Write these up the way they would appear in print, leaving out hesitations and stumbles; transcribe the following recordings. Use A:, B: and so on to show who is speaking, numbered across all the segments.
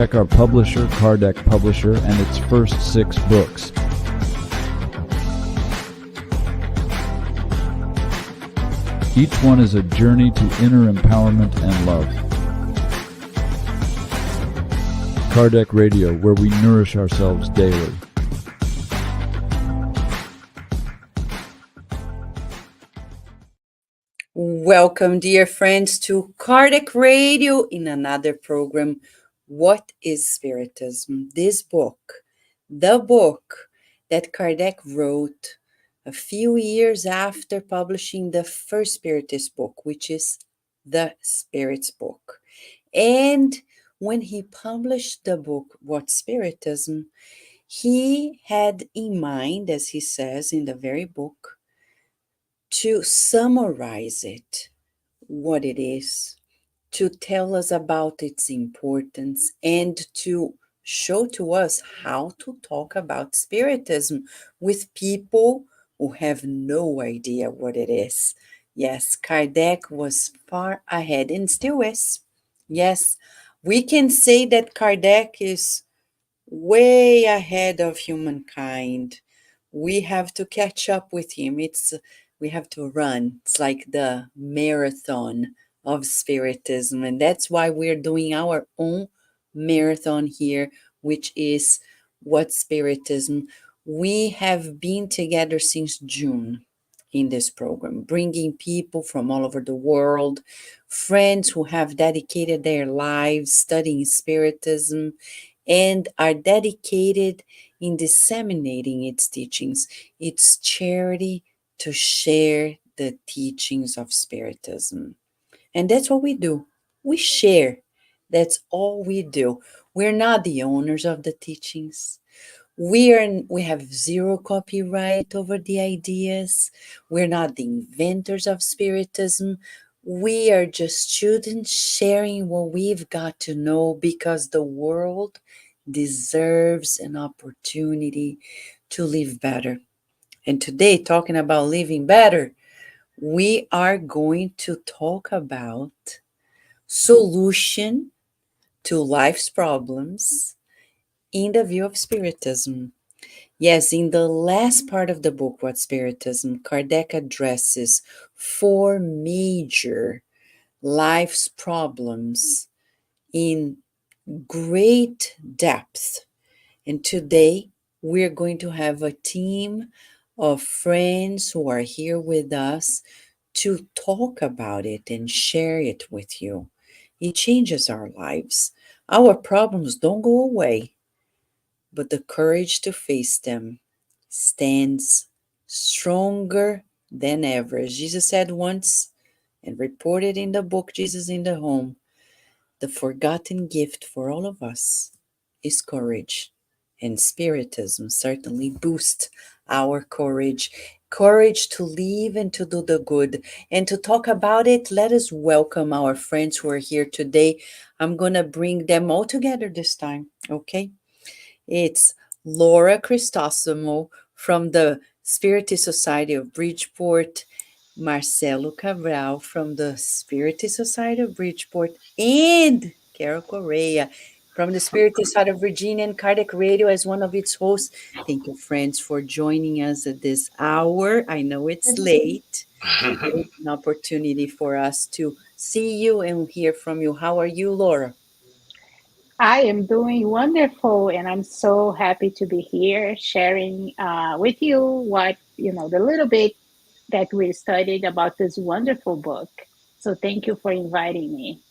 A: Check our publisher, Kardec Publisher, and its first 6 books. Each one is a journey to inner empowerment and love. Kardec Radio, where we nourish ourselves daily.
B: Welcome, dear friends, to Kardec Radio in another program. What is Spiritism? This book, the book that Kardec wrote a few years after publishing the first Spiritist book, which is the Spirit's book. And when he published the book, What Spiritism, he had in mind, as he says in the very book, to summarize it, what it is, to tell us about its importance, and to show to us how to talk about Spiritism with people who have no idea what it is. Yes, Kardec was far ahead and still is. Yes, we can say that Kardec is way ahead of humankind. We have to catch up with him. We have to run. It's like the marathon of Spiritism, and that's why we're doing our own marathon here, which is What Spiritism. We have been together since June in this program, bringing people from all over the world, friends who have dedicated their lives studying Spiritism and are dedicated in disseminating its teachings. It's charity to share the teachings of Spiritism. And that's what we do. We share. That's all we do. We're not the owners of the teachings. We have zero copyright over the ideas. We're not the inventors of Spiritism. We are just students sharing what we've got to know, because the world deserves an opportunity to live better. And today, talking about living better, we are going to talk about solution to life's problems in the view of Spiritism. Yes, in the last part of the book, What Spiritism, Kardec addresses 4 major life's problems in great depth. And today, we're going to have a team of friends who are here with us to talk about it and share it with you. It changes our lives. Our problems don't go away, but the courage to face them stands stronger than ever. As Jesus said once, and reported in the book Jesus in the Home, the forgotten gift for all of us is courage. And Spiritism certainly boosts our courage. Courage to live and to do the good. And to talk about it, let us welcome our friends who are here today. I'm going to bring them all together this time, okay? It's Laura Chrysostomo from the Spiritist Society of Bridgeport, Marcelo Cabral from the Spiritist Society of Bridgeport, and Carol Correa from the Spiritist Society of Virginia and Kardec Radio as one of its hosts. Thank you, friends, for joining us at this hour. I know it's late. It's an opportunity for us to see you and hear from you. How are you, Laura?
C: I am doing wonderful, and I'm so happy to be here sharing with you the little bit that we studied about this wonderful book. So thank you for inviting me.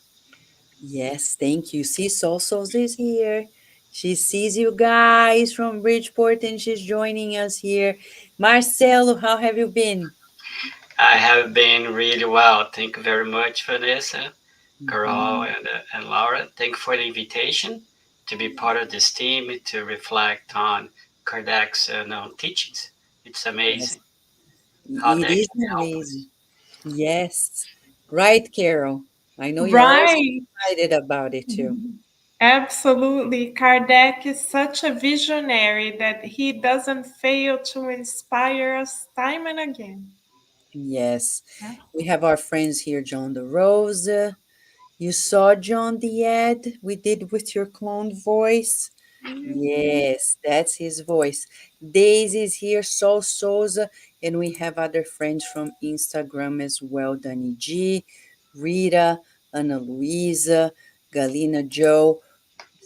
B: Yes, thank you. See, Sosos is here. She sees you guys from Bridgeport and she's joining us here. Marcelo, how have you been?
D: I have been really well. Thank you very much, Vanessa, Carol, and Laura. Thank you for the invitation to be part of this team to reflect on Kardec's teachings. It's amazing.
B: Yes,
D: How
B: it
D: they
B: is
D: can help us.
B: amazing. Yes. Right, Carol. I know you're also
E: Right.
B: excited about it too.
E: Absolutely. Kardec is such a visionary that he doesn't fail to inspire us time and again.
B: Yes.
E: Yeah.
B: We have our friends here, John the Rose, You saw, John, the ad we did with your cloned voice? Yes, that's his voice. Daisy is here, Sol Souza, and we have other friends from Instagram as well. Dani G, Rita, Ana Luisa, Galina Joe.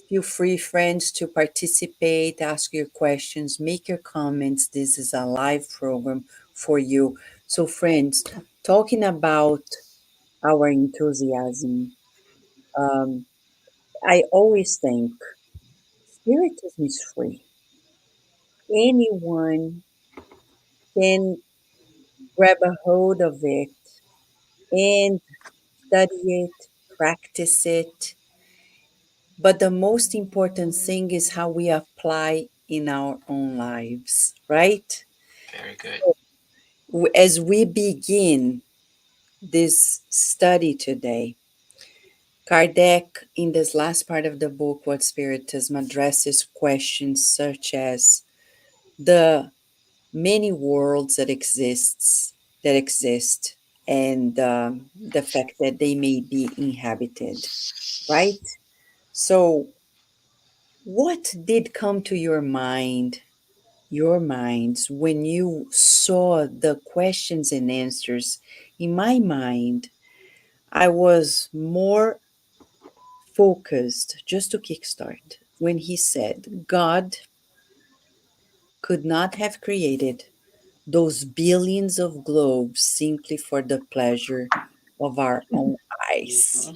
B: Feel free, friends, to participate, ask your questions, make your comments. This is a live program for you. So, friends, talking about our enthusiasm, um, I always think Spiritism is free. Anyone can grab a hold of it and study it, practice it. But the most important thing is how we apply in our own lives, right?
D: Very good.
B: As we begin this study today, Kardec, in this last part of the book, What Spiritism, addresses questions such as the many worlds that exist and the fact that they may be inhabited, right? So, what did come to your minds, when you saw the questions and answers? In my mind, I was more focused, just to kickstart, when he said God could not have created those billions of globes simply for the pleasure of our own eyes.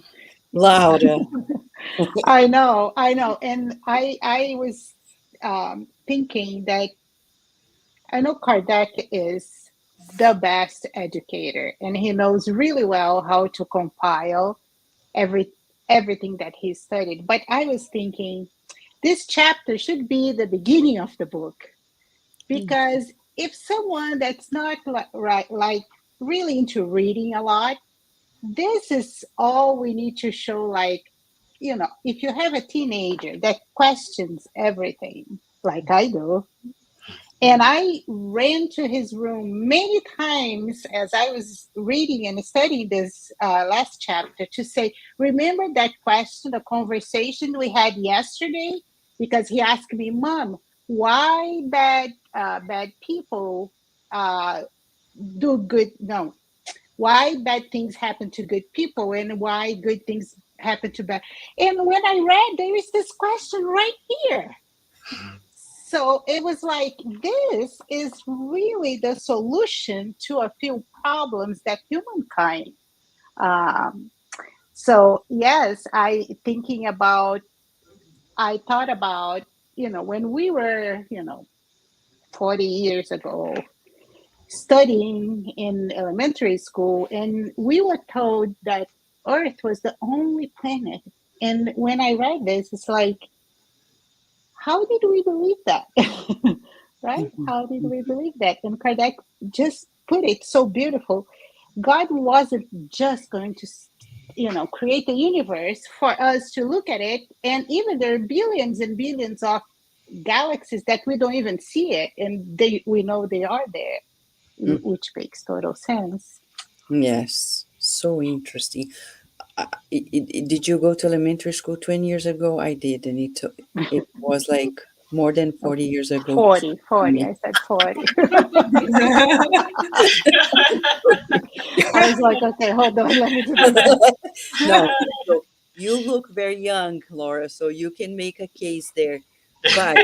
B: Laura.
C: I know, and I was thinking that I know Kardec is the best educator, and he knows really well how to compile every everything that he studied. But I was thinking this chapter should be the beginning of the book, because if someone that's not like really into reading a lot, this is all we need to show. Like, if you have a teenager that questions everything like I do, and I ran to his room many times as I was reading and studying this last chapter to say, remember that question, the conversation we had yesterday? Because he asked me, Mom, why bad people uh, do good? No, why bad things happen to good people and why good things happen to bad? And when I read, there is this question right here. So it was like, this is really the solution to a few problems that humankind. Um, so yes, I thought about, when we were, 40 years ago, studying in elementary school, and we were told that Earth was the only planet. And when I read this, it's like, how did we believe that? Right? How did we believe that? And Kardec just put it so beautiful. God wasn't just going to, create the universe for us to look at it. And even there are billions and billions of galaxies that we don't even see it, and we know they are there, which makes total sense.
B: Yes, so interesting. Did you go to elementary school 20 years ago? I did, and it was like more than 40 years ago to
C: 40,
B: me.
C: I said 40. I was like, okay, hold on, let me do the math.
B: No, so you look very young, Laura, so you can make a case there. But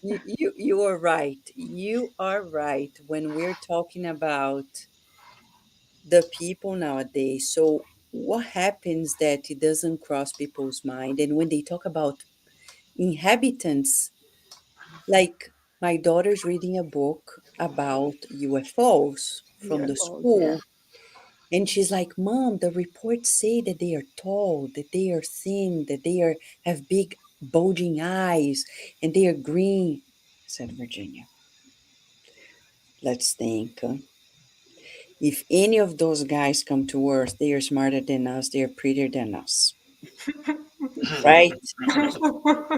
B: you are right. You are right when we're talking about the people nowadays. So what happens that it doesn't cross people's mind? And when they talk about inhabitants, like my daughter's reading a book about UFOs from the
C: UFOs, yeah.
B: school, and she's like, Mom, the reports say that they are tall, that they are thin, that they are have big bulging eyes, and they are green. I said, Virginia, let's think. If any of those guys come to Earth, they are smarter than us, they are prettier than us. Right?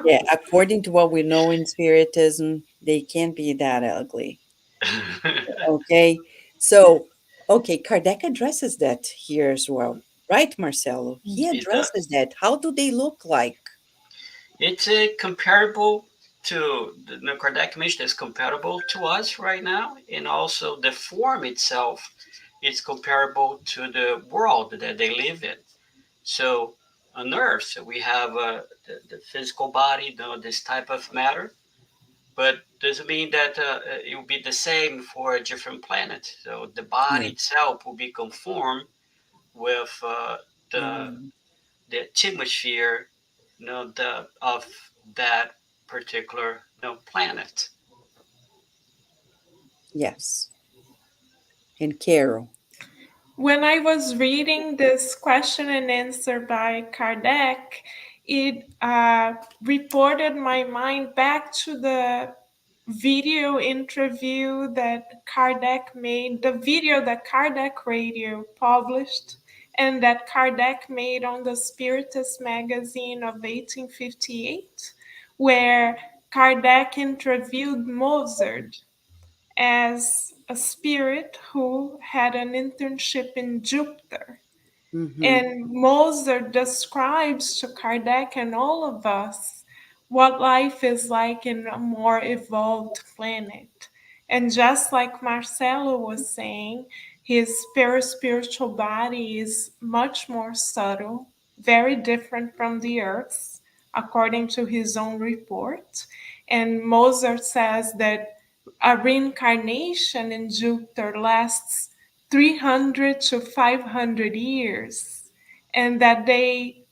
B: Yeah, according to what we know in Spiritism, they can't be that ugly. Okay. So, okay, Kardec addresses that here as well. right, Marcelo? He
D: It
B: addresses
D: does.
B: that. How do they look like?
D: It's comparable to the Kardec mission is comparable to us right now, and also the form itself is comparable to the world that they live in. So on Earth, we have the physical body, this type of matter, but doesn't mean that it will be the same for a different planet. So the body
B: Yeah.
D: itself will be conformed with the
B: Mm,
D: the atmosphere, of that particular planet.
B: yes. And Carol.
E: When I was reading this question and answer by Kardec, it reported my mind back to the video interview that Kardec made, the video that Kardec Radio published, and that Kardec made on the Spiritus magazine of 1858, where Kardec interviewed Mozart as a spirit who had an internship in Jupiter.
B: Mm-hmm.
E: And Mozart describes to Kardec and all of us what life is like in a more evolved planet. And just like Marcelo was saying, his spiritual body is much more subtle, very different from the Earth's, according to his own report. And Mozart says that a reincarnation in Jupiter lasts 300 to 500 years, and that they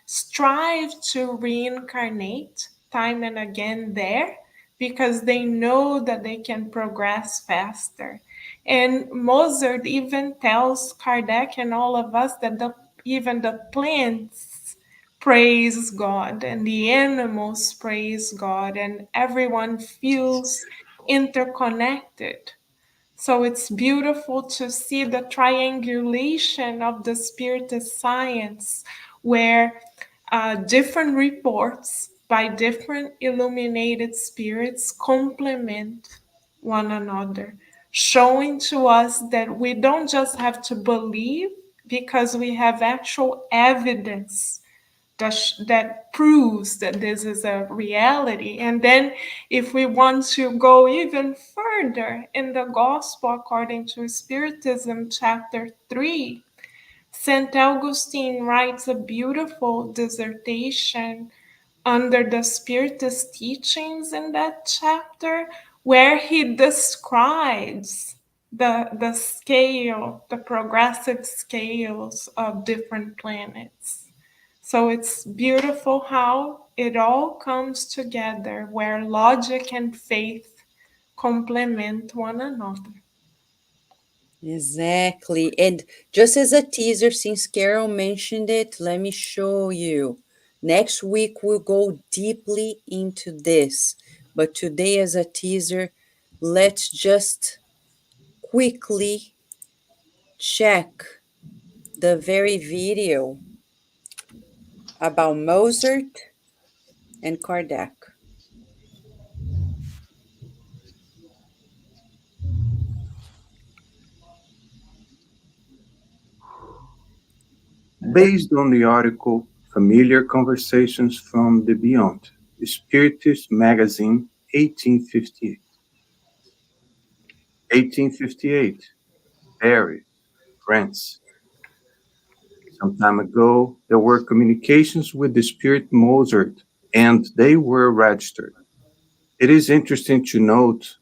E: strive to reincarnate time and again there because they know that they can progress faster. And Mozart even tells Kardec and all of us that even the plants praise God and the animals praise God, and everyone feels interconnected. So it's beautiful to see the triangulation of the Spiritist science, where different reports by different illuminated spirits complement one another, showing to us that we don't just have to believe because we have actual evidence that proves that this is a reality. And then, if we want to go even further in the Gospel according to Spiritism, chapter 3, St. Augustine writes a beautiful dissertation under the Spiritist teachings in that chapter, where he describes the scale, the progressive scales of different planets. So it's beautiful how it all comes together, where logic and faith complement one another.
B: Exactly. And just as a teaser, since Carol mentioned it, let me show you. Next week, we'll go deeply into this. But today, as a teaser, let's just quickly check the very video about Mozart and Kardec.
F: Based on the article Familiar Conversations from the Beyond, Spiritist Magazine, 1858. 1858, Paris, France. Some time ago, there were communications with the spirit Mozart, and they were registered. It is interesting to note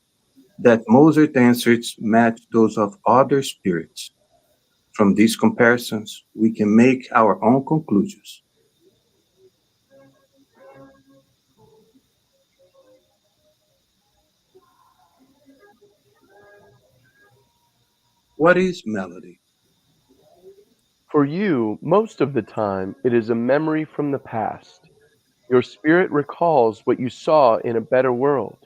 F: that Mozart answers match those of other spirits. From these comparisons, we can make our own conclusions. What is melody?
G: For you, most of the time, it is a memory from the past. Your spirit recalls what you saw in a better world.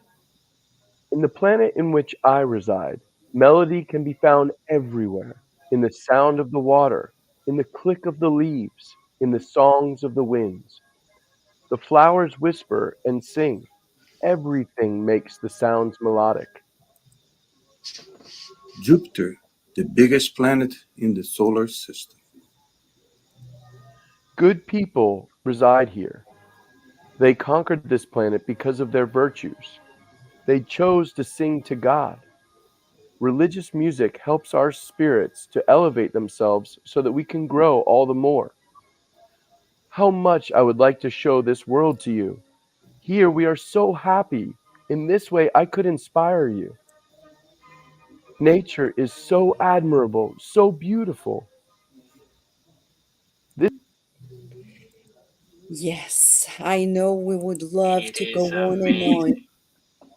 G: In the planet in which I reside, melody can be found everywhere, in the sound of the water, in the click of the leaves, in the songs of the winds. The flowers whisper and sing. Everything makes the sounds melodic.
F: Jupiter, the biggest planet in the solar system.
G: Good people reside here. They conquered this planet because of their virtues. They chose to sing to God. Religious music helps our spirits to elevate themselves so that we can grow all the more. How much I would like to show this world to you. Here we are so happy. In this way, I could inspire you. Nature is so admirable, so beautiful. This
B: Yes, I know we would love
D: It
B: to go
D: is
B: on and on.
D: amazing.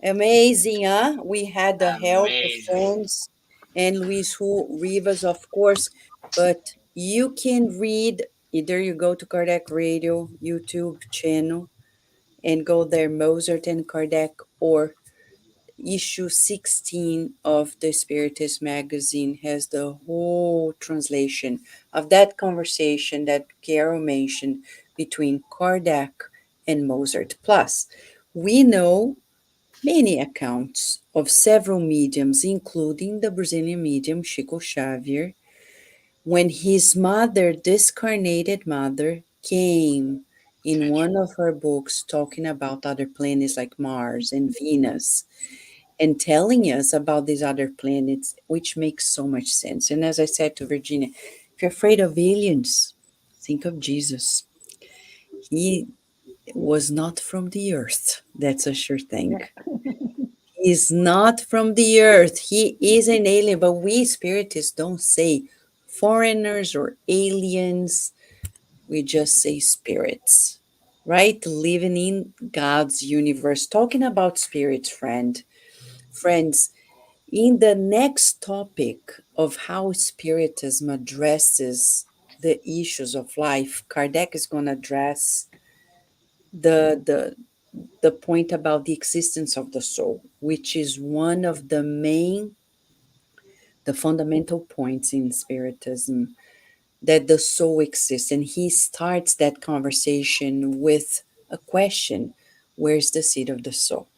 B: Amazing, huh? We had the help of
D: Amazing.
B: friends and Luis Rivas, of course, but you can read either you go to Kardec Radio YouTube channel and go there, Mozart and Kardec, or issue 16 of the Spiritist magazine has the whole translation of that conversation that Carol mentioned between Kardec and Mozart. Plus, we know many accounts of several mediums, including the Brazilian medium Chico Xavier, when his mother, discarnated mother, came in one of her books talking about other planets like Mars and Venus and telling us about these other planets, which makes so much sense. And as I said to Virginia, if you're afraid of aliens, think of Jesus. He was not from the earth. That's a sure thing.
C: Yeah.
B: He's not from the earth. He is an alien, but we spiritists don't say foreigners or aliens. We just say spirits, right? Living in God's universe. Talking about spirits, friends, in the next topic of how Spiritism addresses the issues of life, Kardec is going to address the, the the point about the existence of the soul, which is one of the fundamental points in Spiritism, that the soul exists. And he starts that conversation with a question: where's the seat of the soul?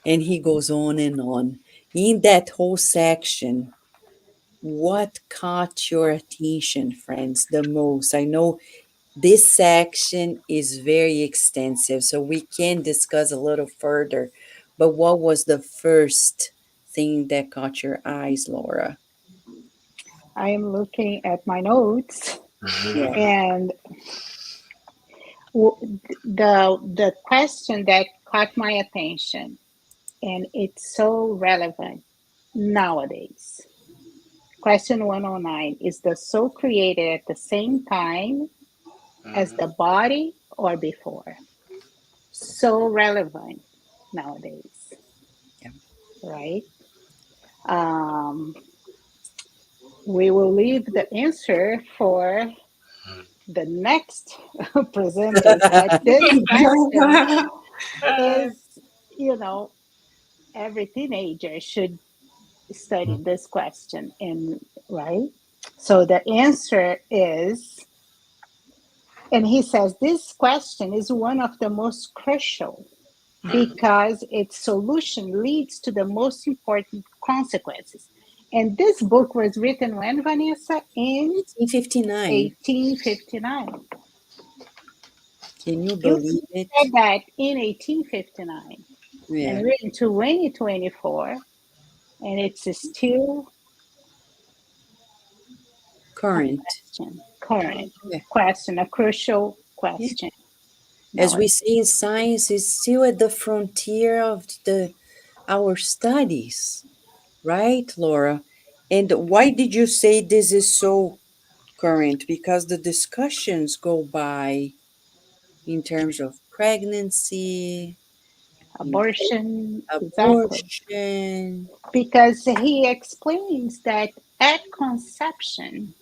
B: And he goes on and on. In that whole section, what caught your attention, friends, the most? I know this section is very extensive, so we can discuss a little further. But what was the first thing that caught your eyes, Laura?
C: I am looking at my notes,
B: Yeah.
C: and the question that caught my attention, and it's so relevant nowadays. Question 109: is the soul created at the same time as the body or before? So relevant nowadays,
B: Yeah.
C: right? Um, we will leave the answer for the next presenters, but this question is, you know, every teenager should study this question, and right. So the answer is, and he says this question is one of the most crucial because its solution leads to the most important consequences. And this book was written when, Vanessa? In
B: 1859.
C: 1859.
B: Can you
C: You
B: believe it?
C: said that in 1859, and
B: Yeah.
C: we're in 2024, and it's still a
B: Current.
C: question, current
B: Yeah.
C: question, a crucial
B: Yeah.
C: question.
B: As
C: Now,
B: we see in science, is still at the frontier of the our studies, right, Laura? And why did you say this is so current? Because the discussions go by in terms of pregnancy, in
C: abortion, exactly.
B: abortion.
C: Because he explains that at conception,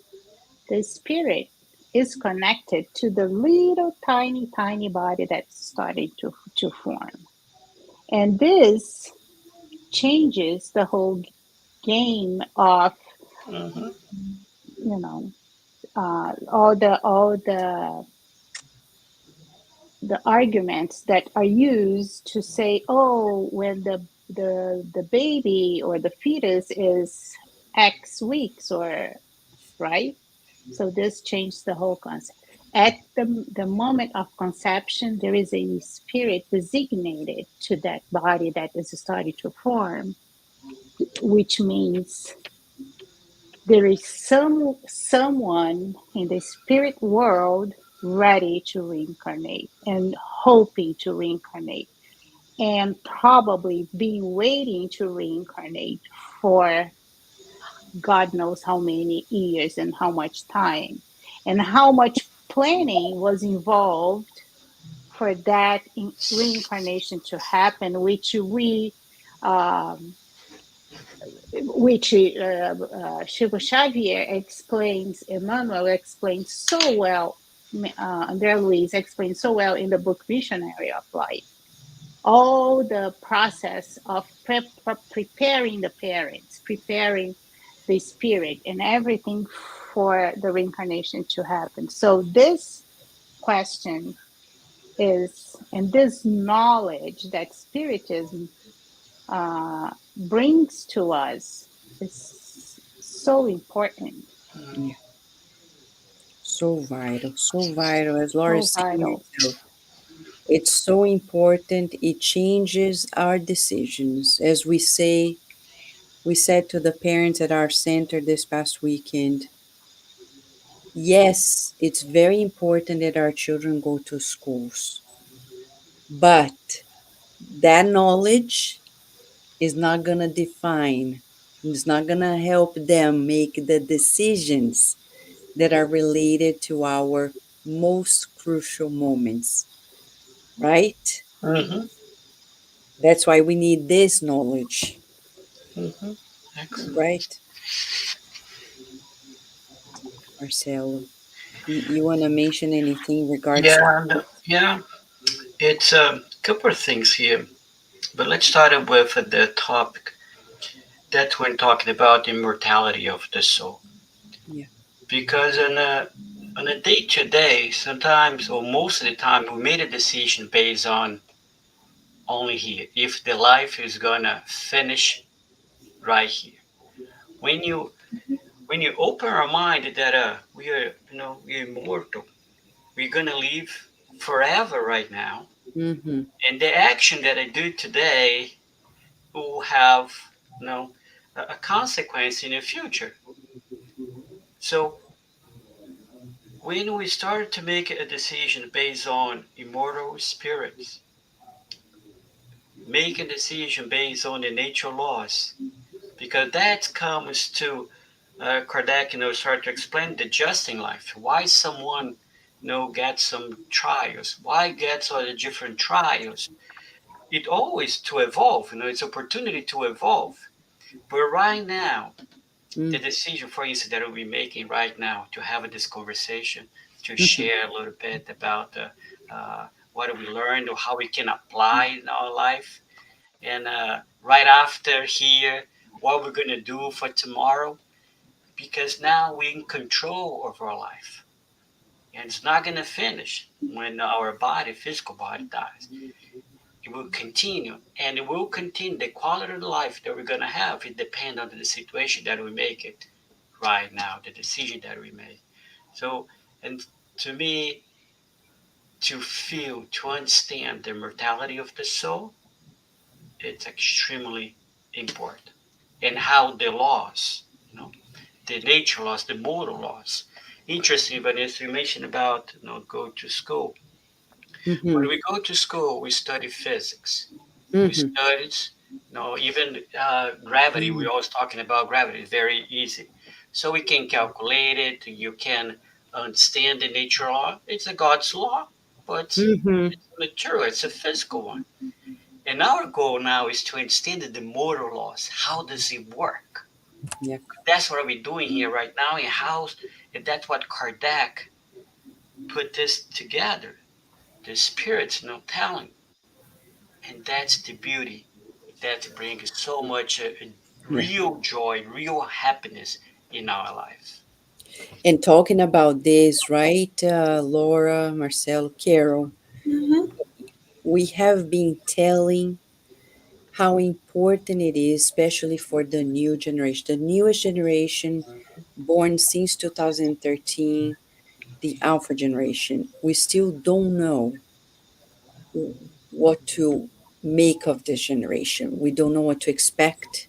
C: the spirit is connected to the little tiny, tiny body that's starting to form. And this changes the whole game of, you know, all the arguments that are used to say, oh, when the baby or the fetus is X weeks, or right. So this changed the whole concept. at the moment of conception, there is a spirit designated to that body that is starting to form, which means there is someone in the spirit world ready to reincarnate and hoping to reincarnate and probably been waiting to reincarnate for God knows how many years and how much time and how much planning was involved for that reincarnation to happen, um, Chico Xavier explains, Emmanuel explains so well, André Luiz explains so well in the book Missionary of Life. All the process of preparing the parents, preparing the spirit, and everything for the reincarnation to happen. So, this question is, and this knowledge that Spiritism brings to us is so important,
B: Yeah. So vital, as Laura
C: so
B: is saying
C: vital.
B: herself. It's so important. It changes our decisions. As we said to the parents at our center this past weekend, yes, it's very important that our children go to schools, but that knowledge is not going to define, it's not going to help them make the decisions that are related to our most crucial moments, right?
D: Mm-hmm.
B: That's why we need this knowledge,
D: Mm-hmm. Excellent.
B: right, Marcelo? You want to mention anything in regards to
D: Yeah,
B: that?
D: yeah. It's a couple of things here, but let's start it with the topic that we're talking about the immortality of the soul.
B: Yeah.
D: Because on a day to day, sometimes or most of the time, we made a decision based on only here. If the life is gonna finish right here, when you open our mind that we are we're immortal, we're gonna live forever right now,
B: Mm-hmm.
D: and the action that I do today will have you know a consequence in the future. So when we start to make a decision based on immortal spirits, make a decision based on the nature laws, because that comes to Kardec, start to explain the justing life. Why someone, gets some trials? Why gets all the different trials? It always to evolve. It's opportunity to evolve. But right now, the
B: Mm-hmm.
D: decision, for instance, that we're making right now to have this conversation, to
B: Mm-hmm.
D: share a little bit about what we learned or how we can apply in our life. And right after here, what we're going to do for tomorrow, because now we're in control of our life. And it's not going to finish when our body, physical body, dies. It will continue, and it will continue. The quality of life that we're going to have, it depends on the situation that we make it right now, the decision that we make. So, and to me, to feel, to understand the mortality of the soul, it's extremely important. And how the laws, the nature laws, the moral laws. Interesting, Vanessa, you mentioned about go to school.
B: Mm-hmm.
D: When we go to school, we study physics. We
B: Mm-hmm.
D: study, even gravity. We're always talking about gravity. It's very easy. So we can calculate it. You can understand the nature law. It's a God's law, but
B: Mm-hmm.
D: it's material. It's a physical one. And our goal now is to understand the moral laws. How does it work?
B: Yeah.
D: That's what we're doing here right now. And that's what Kardec put this together. The spirits, talent. And that's the beauty that brings so much
B: Yeah.
D: real joy, real happiness in our life.
B: And talking about this, right, Laura, Marcelo, Carol,
E: Mm-hmm.
B: we have been telling how important it is, especially for the new generation, the newest generation born since 2013. the Alpha generation, we still don't know what to make of this generation. We don't know what to expect,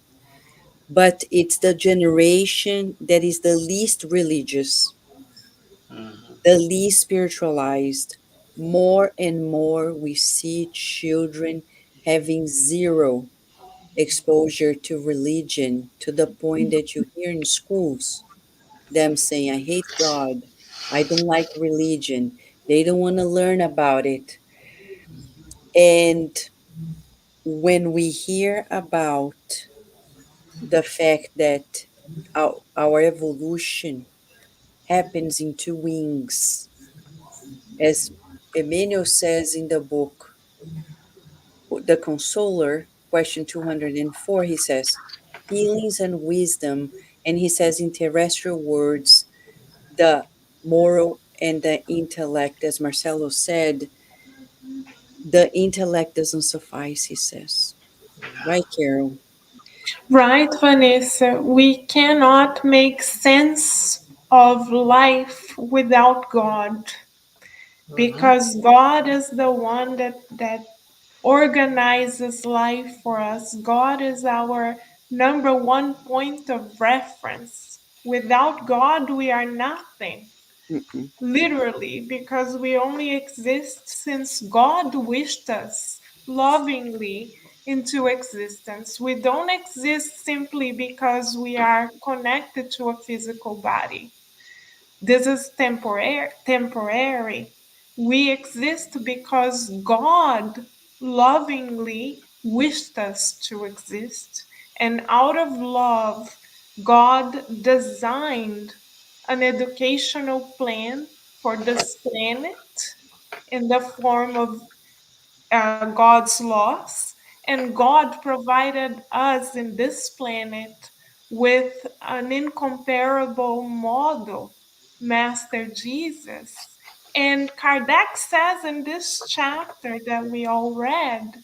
B: but it's the generation that is the least religious,
D: Mhm.
B: the least spiritualized. More and more, we see children having zero exposure to religion, to the point that you hear in schools them saying, I hate God, I don't like religion, they don't want to learn about it. And when we hear about the fact that our evolution happens in two wings, as Emmanuel says in the book, The Consoler, question 204, he says, healings and wisdom, and he says in terrestrial words, the moral and the intellect, as Marcelo said, the intellect doesn't suffice, he says. Right, Carol?
E: Right, Vanessa? We cannot make sense of life without God,
D: Mhm.
E: because God is the one that organizes life for us. God is our number one point of reference. Without God, we are nothing.
G: Mm-mm.
E: Literally, because we only exist since God wished us lovingly into existence. We don't exist simply because we are connected to a physical body. This is temporary. We exist because God lovingly wished us to exist. And out of love, God designed an educational plan for this planet in the form of God's laws, and God provided us in this planet with an incomparable model, Master Jesus. And Kardec says in this chapter that we all read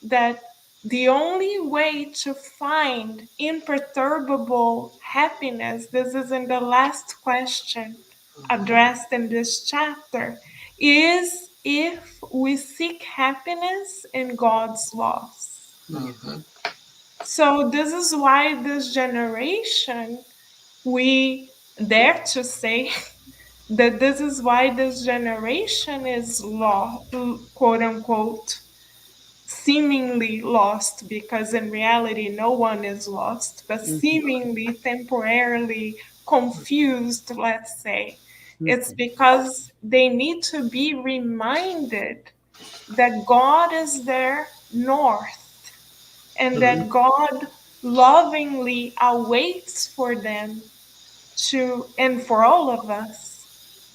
E: that the only way to find imperturbable happiness, this is in the last question addressed in this chapter, is if we seek happiness in God's laws.
D: Mhm.
E: So, this is why this generation, we dare to say that this is why this generation is quote unquote, seemingly lost, because in reality no one is lost, but
B: Mhm,
E: seemingly temporarily confused, let's say. It's
B: mhm,
E: because they need to be reminded that God is their north, and
B: mhm.
E: that God lovingly awaits for them to, and for all of us,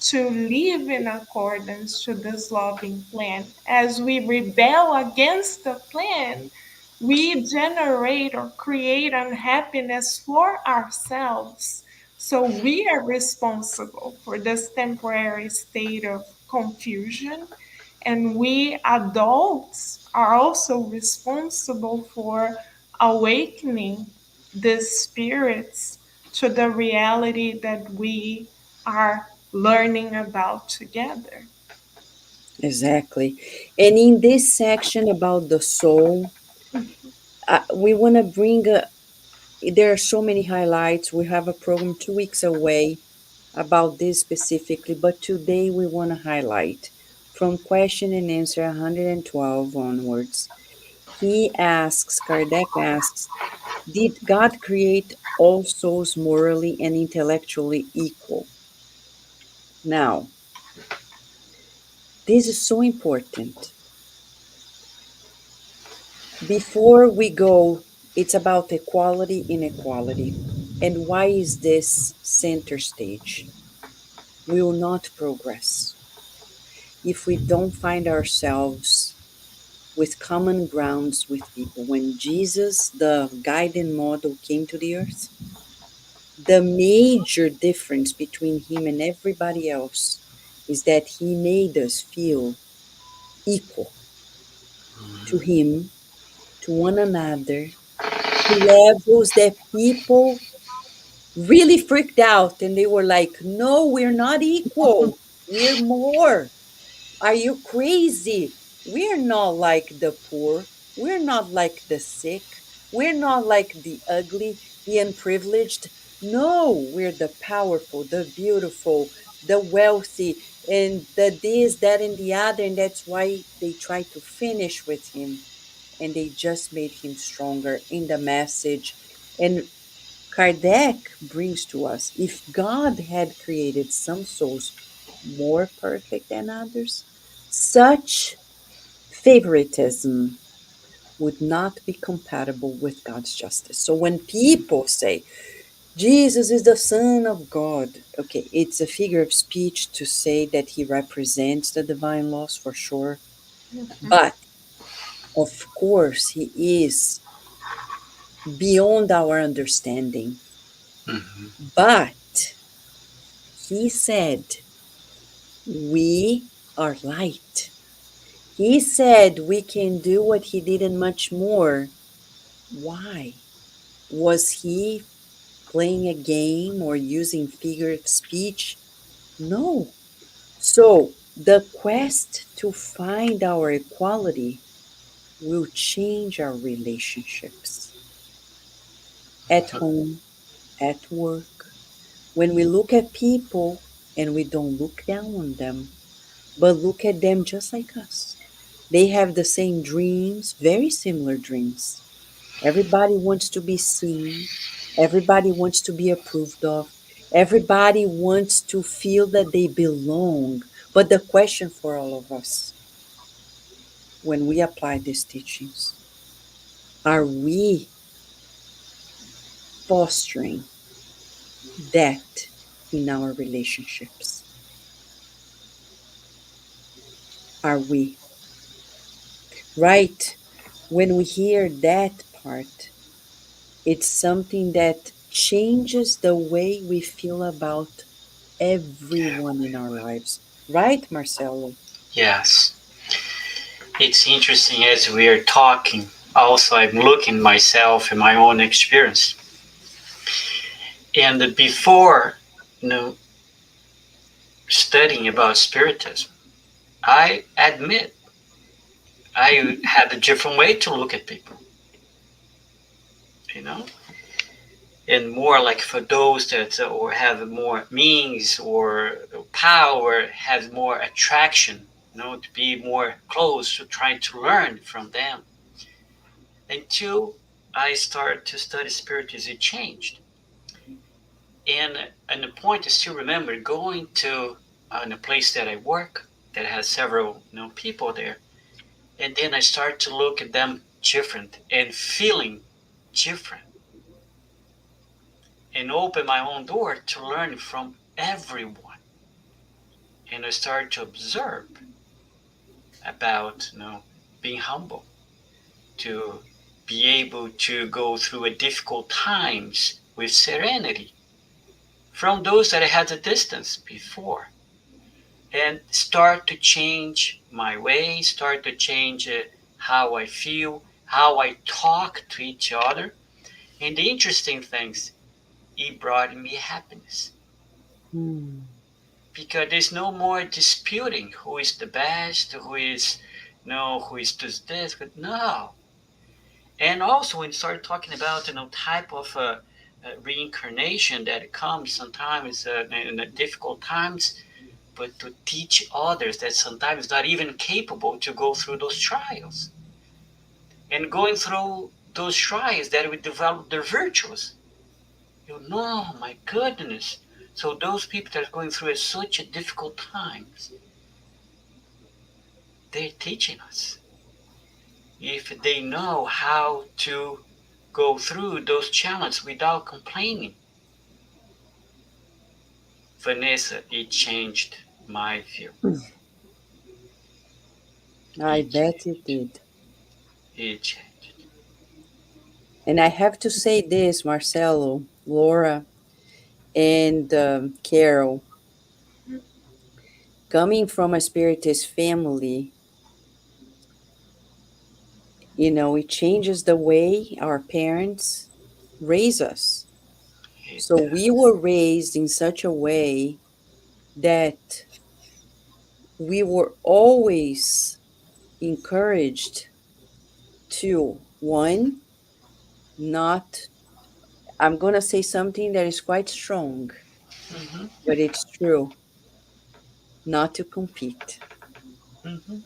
E: to live in accordance to this loving plan. As we rebel against the plan, we generate or create unhappiness for ourselves. So we are responsible for this temporary state of confusion, and we adults are also responsible for awakening the spirits to the reality that we are learning about together.
B: Exactly. And in this section about the soul, we want to bring there are so many highlights. We have a program 2 weeks away about this specifically, but today we want to highlight from question and answer 112 onwards. Kardec asks, did God create all souls morally and intellectually equal? Now, this is so important. Before we go, it's about equality, inequality. And why is this center stage? We will not progress if we don't find ourselves with common grounds with people. When Jesus, the guiding model, came to the earth, the major difference between him and everybody else is that he made us feel equal to him, to one another, to levels that people really freaked out and they were like, no, we're not equal. We're more. Are you crazy? We're not like the poor. We're not like the sick. We're not like the ugly, the unprivileged. No, we're the powerful, the beautiful, the wealthy, and the this, that, and the other. And that's why they tried to finish with him. And they just made him stronger in the message. And Kardec brings to us, if God had created some souls more perfect than others, such favoritism would not be compatible with God's justice. So when people say, Jesus is the Son of God, okay, it's a figure of speech to say that he represents the divine laws for sure. But of course, he is beyond our understanding.
D: Mhm.
B: But he said, we are light. He said we can do what he did and much more. Why? Was he playing a game or using figure of speech? No. So the quest to find our equality will change our relationships at home, at work. When we look at people and we don't look down on them, but look at them just like us. They have the same dreams, very similar dreams. Everybody wants to be seen. Everybody wants to be approved of. Everybody wants to feel that they belong. But the question for all of us, when we apply these teachings, are we fostering that in our relationships? Are we? Right? When we hear that part, it's something that changes the way we feel about everyone in our lives. Right, Marcelo?
D: Yes, it's interesting as we are talking. Also, I'm looking myself in my own experience. And before, you know, studying about Spiritism, I admit I had a different way to look at people, you know, and more like for those that or have more means or power, have more attraction, to be more close to trying to learn from them. Until I started to study Spiritism, it changed. And the point is still remember going to in a place that I work that has several people there, and then I start to look at them different and feeling different, and open my own door to learn from everyone. And I start to observe about being humble, to be able to go through a difficult times with serenity from those that I had a distance before, and start to change my way, start to change how I feel, how I talk to each other. And the interesting things, it brought me happiness
B: Hmm.
D: because there's no more disputing who is the best, who is no, who is does this, but no. And also when you start talking about type of reincarnation that comes sometimes in the difficult times, but to teach others that sometimes not even capable to go through those trials. And going through those trials that we develop their virtues. No, my goodness. So those people that are going through such a difficult times, they're teaching us. If they know how to go through those challenges without complaining, Vanessa, it changed my view.
B: I
D: It
B: bet it
D: changed.
B: did.
D: It changed.
B: And I have to say this, Marcelo, Laura, and Carol, coming from a Spiritist family, it changes the way our parents raise us.
D: It
B: So we were raised in such a way that we were always encouraged to, one, not, I'm going to say something that is quite strong,
D: Mm-hmm.
B: but it's true, not to compete.
D: Mm-hmm.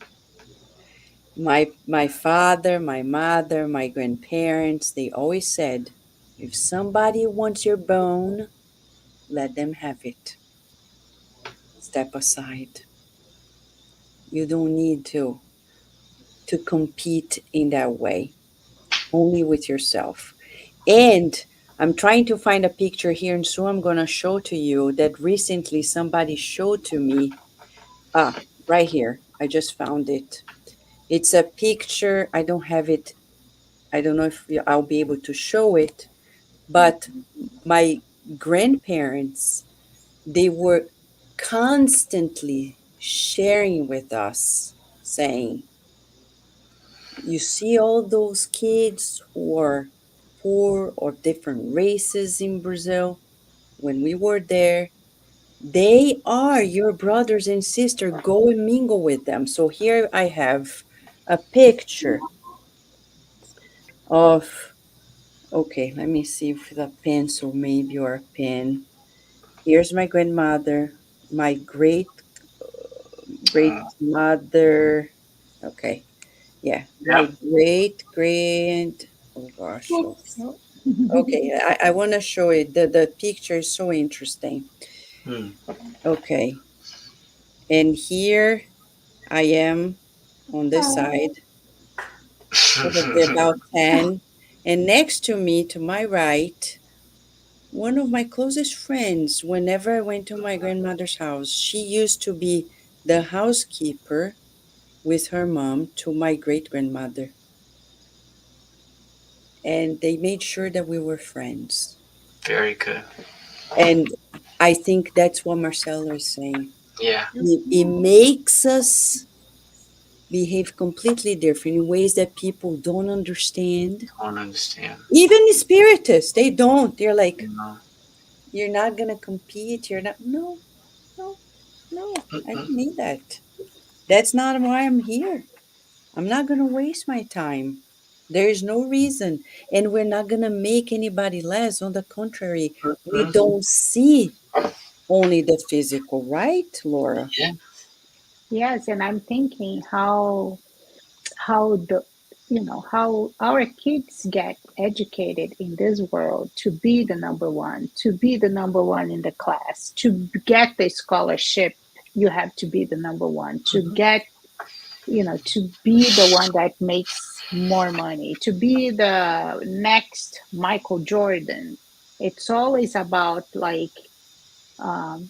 B: My father, my mother, my grandparents, they always said, if somebody wants your bone, let them have it. Step aside. You don't need to compete in that way, only with yourself. And I'm trying to find a picture here, and so I'm going to show to you that recently somebody showed to me. Ah, right here. I just found it. It's a picture. I don't have it. I don't know if I'll be able to show it, but my grandparents, they were constantly sharing with us, saying, you see all those kids who are poor or different races in Brazil. When we were there, they are your brothers and sisters. Go and mingle with them. So here I have a picture of, okay, let me see if the pencil maybe or a pen. Here's my grandmother, my great mother. Okay, yeah,
D: Yeah.
B: my great grand. Oh gosh.
C: Oops. Oh.
B: Okay, I want to show it. The picture is so interesting.
D: Mm.
B: Okay, and here I am on this
C: Oh.
B: side, probably about 10. And next to me, to my right, one of my closest friends, whenever I went to my grandmother's house, she used to be the housekeeper with her mom to my great grandmother. And they made sure that we were friends.
D: Very good.
B: And I think that's what Marcelo is saying.
D: Yeah,
B: It makes us behave completely different in ways that people don't understand.
D: I don't understand.
B: Even the spiritists, they don't. They're like,
D: No.
B: you're not going to compete. You're not. No, no, no. I don't
D: Mm-mm.
B: need that. That's not why I'm here. I'm not going to waste my time. There is no reason. And we're not going to make anybody less. On the contrary, we
D: Mm-mm.
B: don't see only the physical, right, Laura?
D: Yeah.
C: Yes, and I'm thinking how the how our kids get educated in this world to be the number one, to be the number one in the class, to get the scholarship. You have to be the number one to
D: Mm-hmm.
C: get, to be the one that makes more money, to be the next Michael Jordan. It's always about like, um,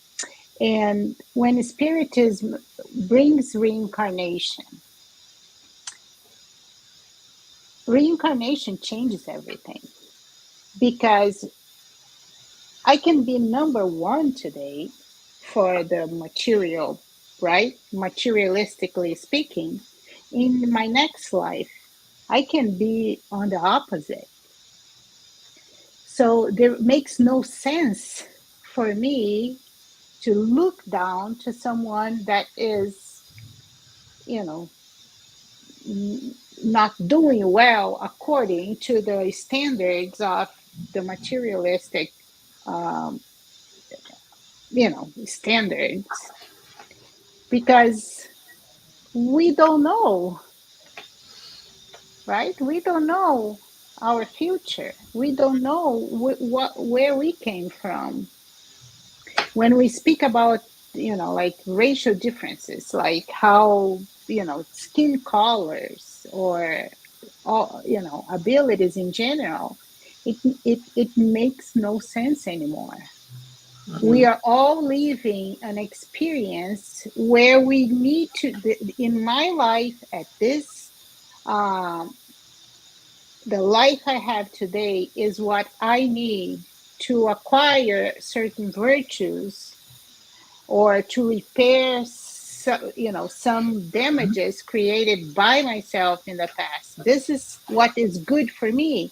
C: and when spiritism brings reincarnation changes everything, because I can be number one today for the material, right? Materialistically speaking, in my next life, I can be on the opposite. So there makes no sense for me to look down to someone that is, you know, not doing well according to the standards of the materialistic, um, standards, because we don't know, right? We don't know our future. We don't know where we came from. When we speak about, like racial differences, like how, skin colors or all, abilities in general, it makes no sense anymore. We
D: Mm-hmm.
C: are all living an experience where we need to, in my life at this, um, the life I have today is what I need to acquire certain virtues or to repair some damages created by myself in the past. This is what is good for me.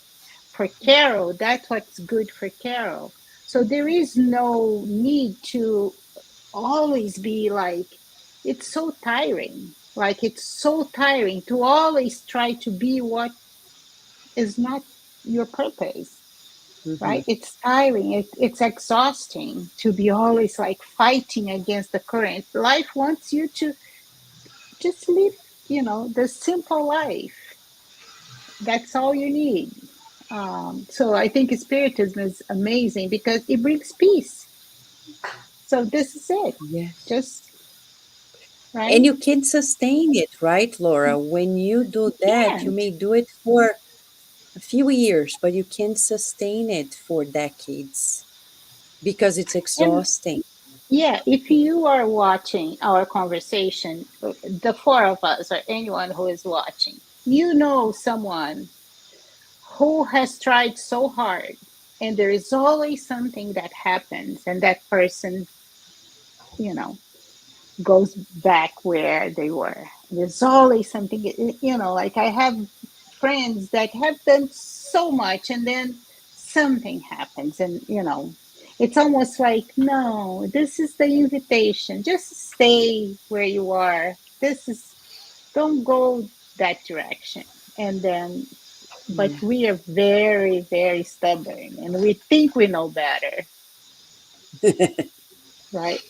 C: For Carol, that's what's good for Carol. So there is no need to always be like it's so tiring. Like it's so tiring to always try to be what is not your purpose,
B: Mm-hmm.
C: right? It's tiring. It's exhausting to be always like fighting against the current. Life wants you to just live, the simple life. That's all you need. So I think Spiritism is amazing because it brings peace. So this is it.
B: Yes.
C: Just
B: And
C: right.
B: you can sustain it, right, Laura? When you do that, you
C: Can't.
B: may do it for a few years, but you can sustain it for decades because it's
C: And
B: exhausting.
C: yeah, if you are watching our conversation, the four of us or anyone who is watching, you know someone who has tried so hard, and there is always something that happens, and that person, you know, goes back where they were. There's always something, like I have friends that have done so much and then something happens, and, it's almost like, no, this is the invitation. Just stay where you are. Don't go that direction. And then, but
B: Yeah.
C: we are very, very stubborn and we think we know better, right?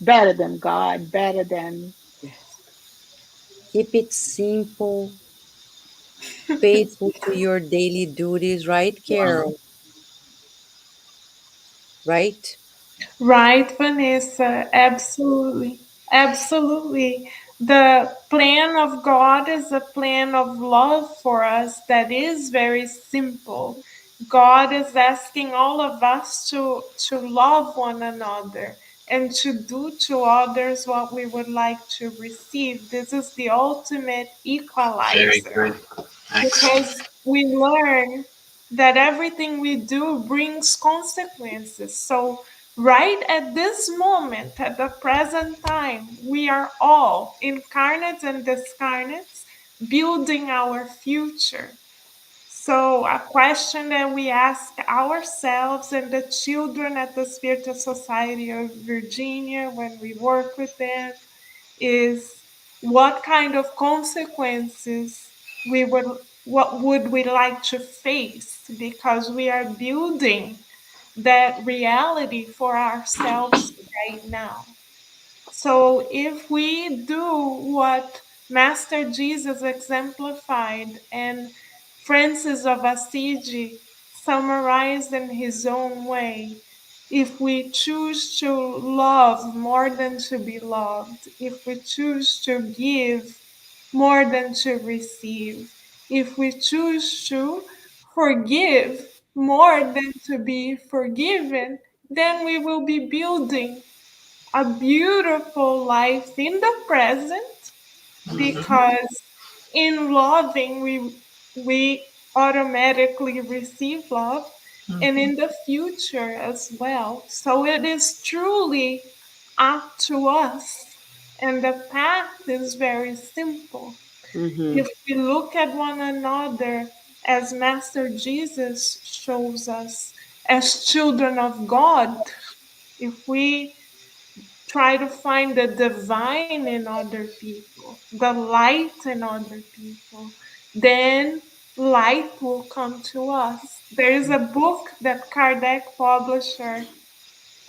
C: Better than God, better than.
B: Yes. Keep it simple, faithful to your daily duties, right,
C: Wow.
B: Carol? Right?
E: Right, Vanessa, absolutely. Absolutely. The plan of God is a plan of love for us that is very simple. God is asking all of us to love one another and to do to others what we would like to receive. This is the ultimate
D: Very
E: equalizer
D: good. Excellent.
E: because we learn that everything we do brings consequences. So, right at this moment, at the present time, we are all incarnates and discarnates building our future. So, a question that we ask ourselves and the children at the Spiritus Society of Virginia when we work with them is what kind of consequences we would what would we like to face, because we are building that reality for ourselves right now. So if we do what Master Jesus exemplified and Francis of Assisi summarized in his own way, if we choose to love more than to be loved, if we choose to give more than to receive, if we choose to forgive more than to be forgiven, then we will be building a beautiful life in the present, because in loving we automatically receive love, and in the future as well. So it is truly up to us, and the path is very simple.
B: Mm-hmm.
E: If we look at one another as Master Jesus shows us, as children of God, if we try to find the divine in other people, the light in other people, then light will come to us. There is a book that Kardec publisher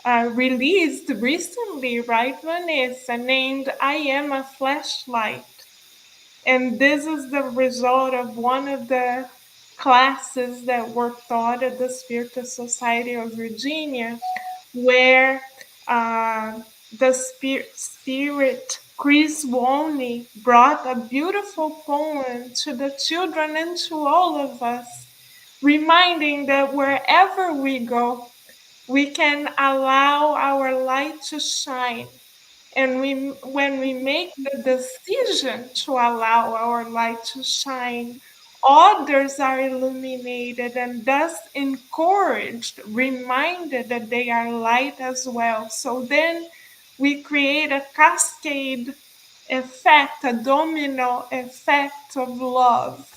E: released recently, right, Vanessa, named I Am a Flashlight. And this is the result of one of the classes that were taught at the Spiritus Society of Virginia, where the spirit Chris Woney brought a beautiful poem to the children and to all of us, reminding that wherever we go, we can allow our light to shine. And when we make the decision to allow our light to shine, others are illuminated and thus encouraged, reminded that they are light as well. So then we create a cascade effect, a domino effect of love.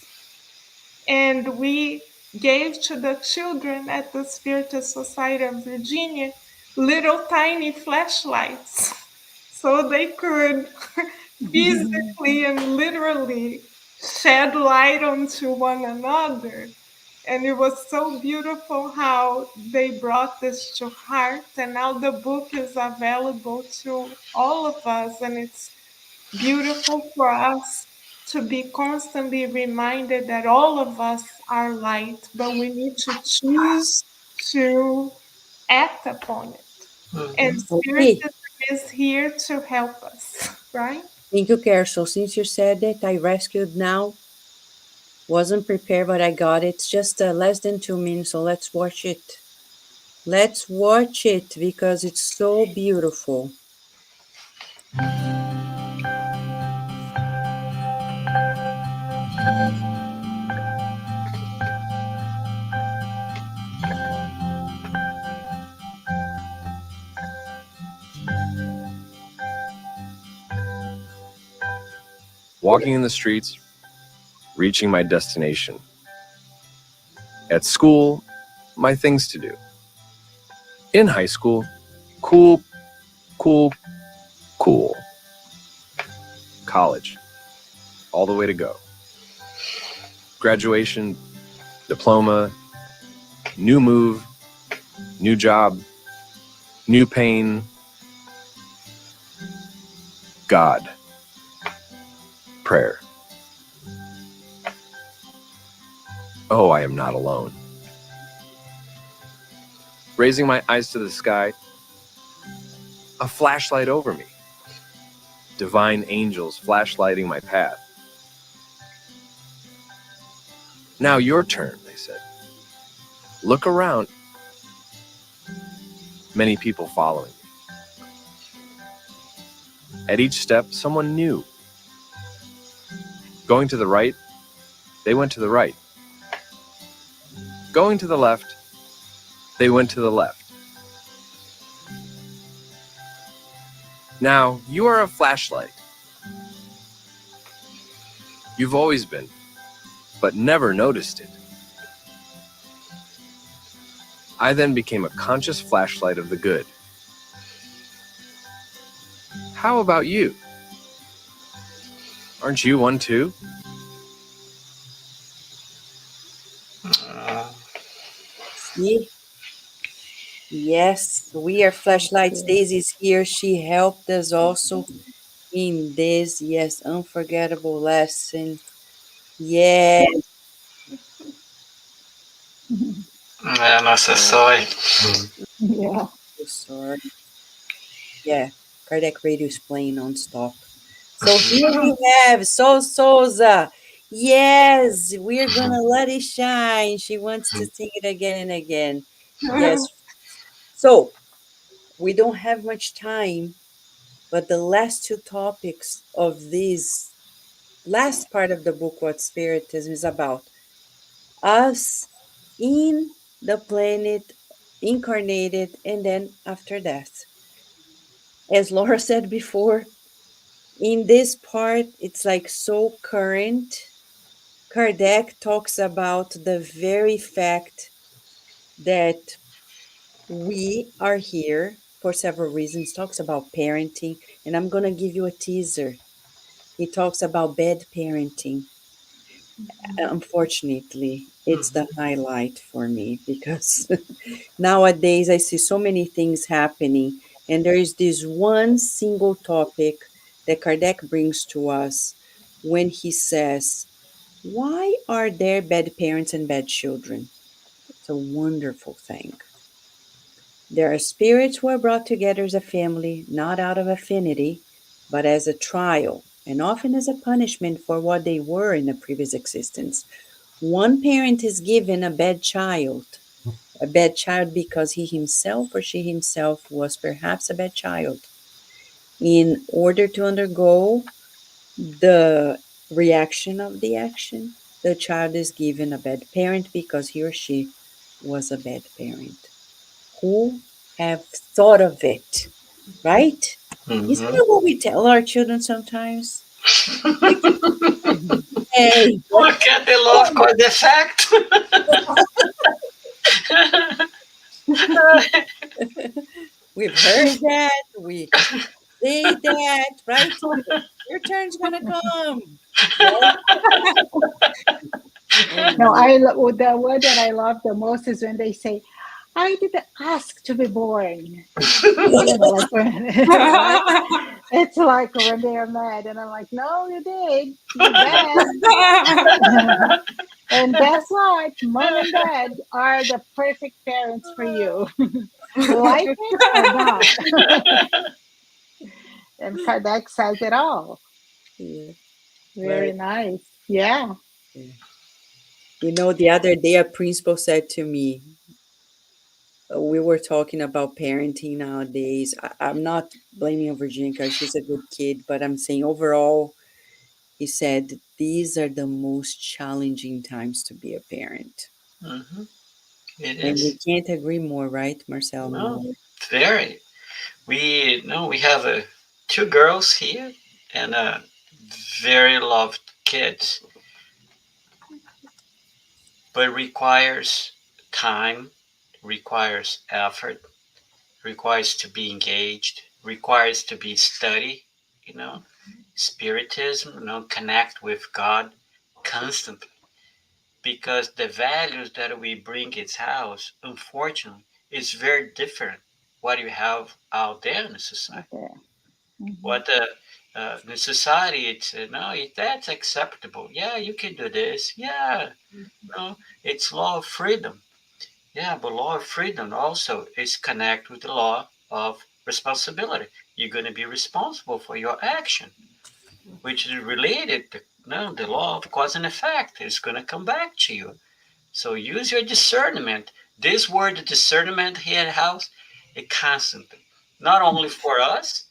E: And we gave to the children at the Spiritus Society of Virginia little tiny flashlights. so they could physically and literally shed light onto one another. And it was so beautiful how they brought this to heart. And now the book is available to all of us. And it's beautiful for us to be constantly reminded that all of us are light, but we need to choose to act upon it. And
B: Okay.
E: Spiritism is here to help us, right?
B: Thank you, Carol. So since you said it, I rescued now. Wasn't prepared, but I got it. It's just less than 2 minutes, so let's watch it. Let's watch it because it's so beautiful.
H: Walking in the streets, reaching my destination. At school, my things to do. In high school, cool. College, all the way to go. Graduation, diploma, new move, new job, new pain. God. Prayer. Oh, I am not alone. Raising my eyes to the sky, a flashlight over me. Divine angels flashlighting my path. Now your turn, they said. Look around. Many people following me. At each step, someone new. Going to the right, they went to the right. Going to the left, they went to the left. Now, you are a flashlight. You've always been, but never noticed it. I then became a conscious flashlight of the good. How about you? Aren't you one too?
B: See? Yes, we are flashlights. Daisy's here. She helped us also in this, yes, unforgettable lesson. Yes.
D: Nossa, soy.
C: Yeah.
B: Sorry. Yeah, Cardiac Radio is playing non-stop. So here we have Sol Souza. Yes, we're gonna let it shine. She wants to sing it again and again. Yes. So we don't have much time, but the last two topics of this last part of the book, What Spiritism is about, us in the planet, incarnated, and then after death. As Laura said before, in this part, it's like so current. Kardec talks about the very fact that we are here for several reasons, talks about parenting, and I'm going to give you a teaser. He talks about bad parenting. Unfortunately, it's the highlight for me because nowadays I see so many things happening, and there is this one single topic that Kardec brings to us when he says, why are there bad parents and bad children? It's a wonderful thing. There are spirits who are brought together as a family, not out of affinity, but as a trial, and often as a punishment for what they were in a previous existence. One parent is given a bad child because he himself or she himself was perhaps a bad child. In order to undergo the reaction of the action, the child is given a bad parent because he or she was a bad parent. Who have thought of it, right? Isn't that what we tell our children sometimes? Hey,
D: Look at the love cause effect.
B: we've heard that. say that right here. Your turn's gonna come. Right? And
C: No, the word that I love the most is when they say, "I didn't ask to be born." You know, like when, right? It's like when they are mad, and I'm like, "No, you did. You bet." And guess what? Mom and dad are the perfect parents for you. Like it or not. And Kardec says it all.
B: yeah,
C: Very
B: very
C: nice. Yeah.
B: yeah. The other day a principal said to me, we were talking about parenting nowadays. I'm not blaming Virginia because she's a good kid, but I'm saying overall, he said these are the most challenging times to be a parent.
D: Mhm. It
B: And we
D: is.
B: can't agree more, right, Marcel? No
D: No,
B: more.
D: very. We have two girls here and very loved kids, but requires time, requires effort, requires to be engaged, requires to be study, you know, spiritism, connect with God constantly. Because the values that we bring its house, unfortunately, is very different what you have out there in the society.
C: Okay. Hmm.
D: What the society, it's no, that's acceptable. Yeah, you can do this. Yeah, no, it's law of freedom. Yeah, but law of freedom also is connect with the law of responsibility. You're going to be responsible for your action, which is related to the law of cause and effect. Is going to come back to you. So use your discernment. This word discernment here at house, it constantly, not only for us,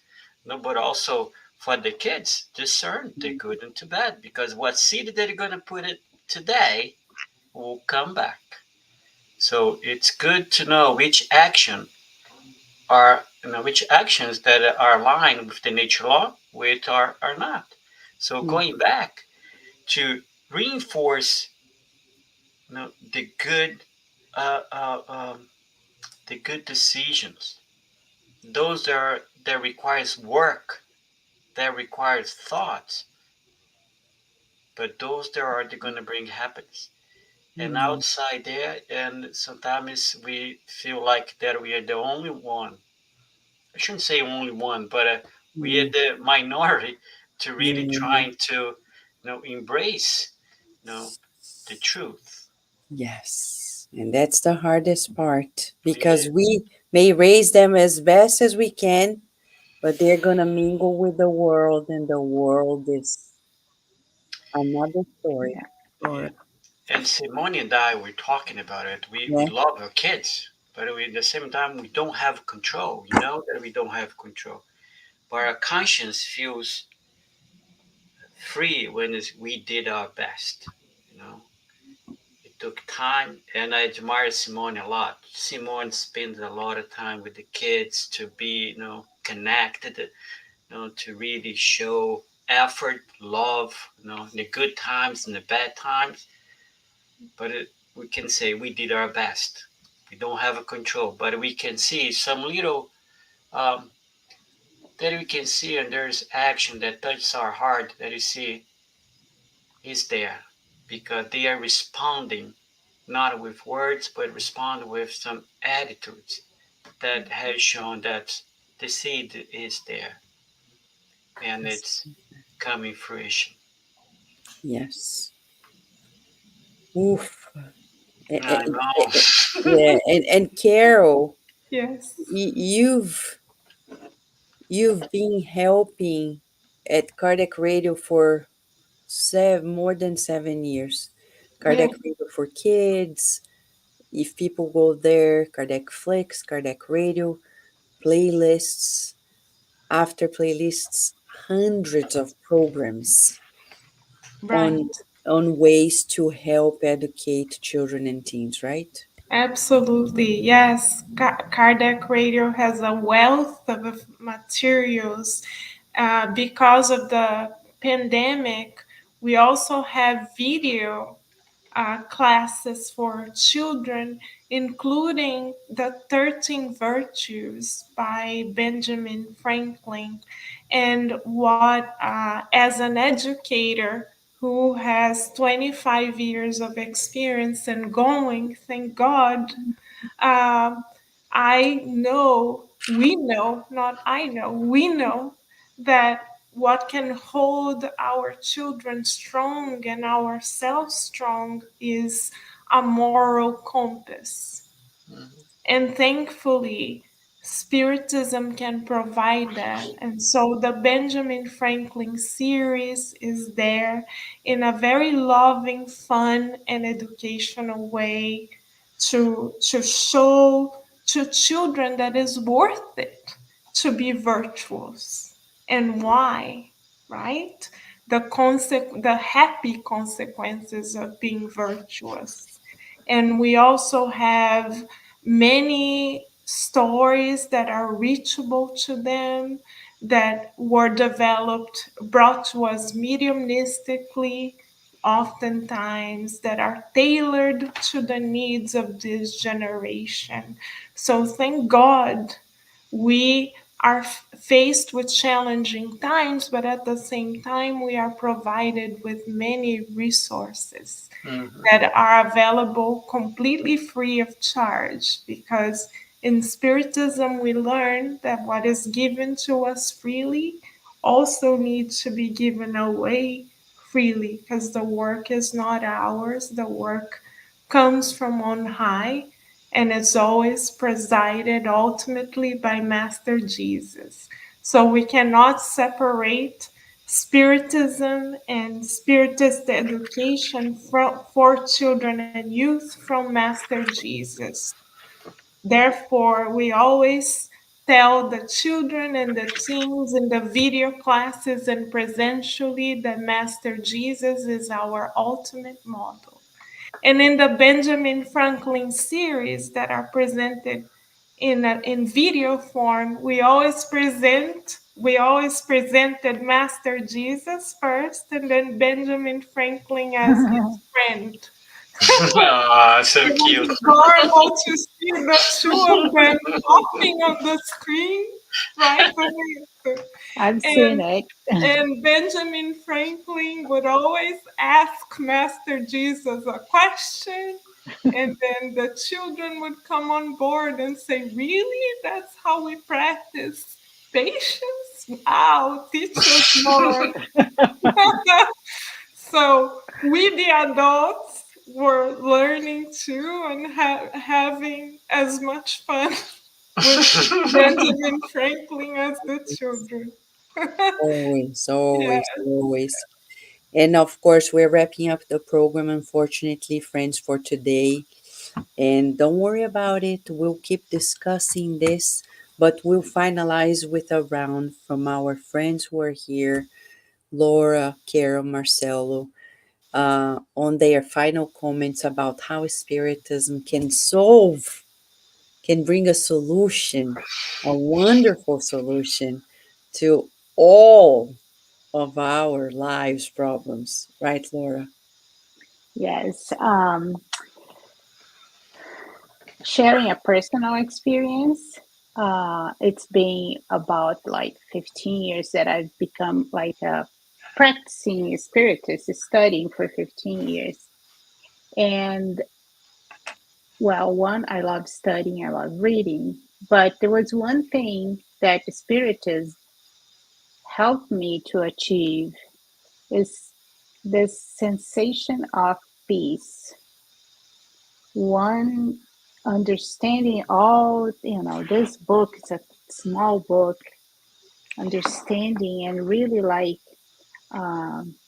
D: no, but also for the kids. Discern the good and the bad, because what seed that you're going to put it today will come back. So it's good to know which actions that are aligned with the nature law, which are not. So
B: Mm,
D: going back to reinforce the good uh, uh, um, the good decisions, those that requires work, that requires thoughts, but those that are going to bring happiness. And
B: mm,
D: outside there, and sometimes we feel like that we are the only one. I shouldn't say only one, but we are
B: mm,
D: the minority to really
B: mm.
D: trying to embrace the truth.
B: Yes. And that's the hardest part
D: Yeah.
B: because we may raise them as best as we can, but they're going to mingle with the world, and the world is another story.
C: Yeah.
B: For
D: Yeah. And Simone and I were talking about it. We
B: yeah.
D: love our kids, but at the same time, we don't have control. You know that we don't have control. But our conscience feels free when we did our best. You know, it took time, and I admire Simone a lot. Simone spends a lot of time with the kids to be, connected, to really show effort, love, in the good times and the bad times. But we can say we did our best. We don't have a control, but we can see some little um, that we can see, and there's action that touches our heart that you see is there because they are responding not with words, but respond with some attitudes that has shown that the seed is there and it's coming fruition.
B: Yes. Oof.
D: I know.
B: Yeah, and Carol,
E: Yes.
B: you've been helping at Cardiac Radio for more than 7 years. Cardiac
E: Yes.
B: Radio for Kids. If people go there, Cardiac Flicks, Cardiac Radio, playlists, after playlists, hundreds of programs on
E: Right.
B: on ways to help educate children and teens, right?
E: Absolutely. Yes. Kardec Radio has a wealth of materials. Because of the pandemic, we also have video classes for children, including the 13 Virtues by Benjamin Franklin. And what, as an educator who has 25 years of experience and going, thank God, um, we know that what can hold our children strong and ourselves strong is a moral compass. And thankfully, Spiritism can provide that. And so the Benjamin Franklin series is there in a very loving, fun, and educational way to show to children that it's worth it to be virtuous and why, right? The happy consequences of being virtuous. And we also have many stories that are reachable to them, that were developed, brought to us mediumistically, oftentimes, that are tailored to the needs of this generation. So thank God we are faced with challenging times, but at the same time, we are provided with many resources that are available completely free of charge, because in Spiritism we learn that what is given to us freely also needs to be given away freely, because the work is not ours, the work comes from on high, and it's always presided ultimately by Master Jesus. So we cannot separate Spiritism and Spiritist education for children and youth from Master Jesus. Therefore, we always tell the children and the teens in the video classes and presentially that Master Jesus is our ultimate model. And in the Benjamin Franklin series that are presented in video form, we always presented Master Jesus first, and then Benjamin Franklin as his friend.
D: Oh, so
E: It was
D: cute.
E: adorable to see the two of them talking on the screen, right?
C: I've seen
E: And
C: it.
E: and Benjamin Franklin would always ask Master Jesus a question, and then the children would come on board and say, "Really? That's how we practice patience? Wow, teach us more." So we, the adults, were learning too and having as much fun with Benjamin Franklin as the children.
B: Always,
E: Yeah.
B: always, always. And of course, we're wrapping up the program, unfortunately, friends, for today. And don't worry about it. We'll keep discussing this, but we'll finalize with a round from our friends who are here, Laura, Carol, Marcelo, on their final comments about how Spiritism can bring a solution, a wonderful solution to all of our lives' problems. Right, Laura?
C: Yes. Sharing a personal experience. It's been about like 15 years that I've become like a practicing spiritist, studying for 15 years. And well, one, I love studying, I love reading, but there was one thing that the spiritism helped me to achieve is this sensation of peace. One, understanding all, this book is a small book, understanding and really like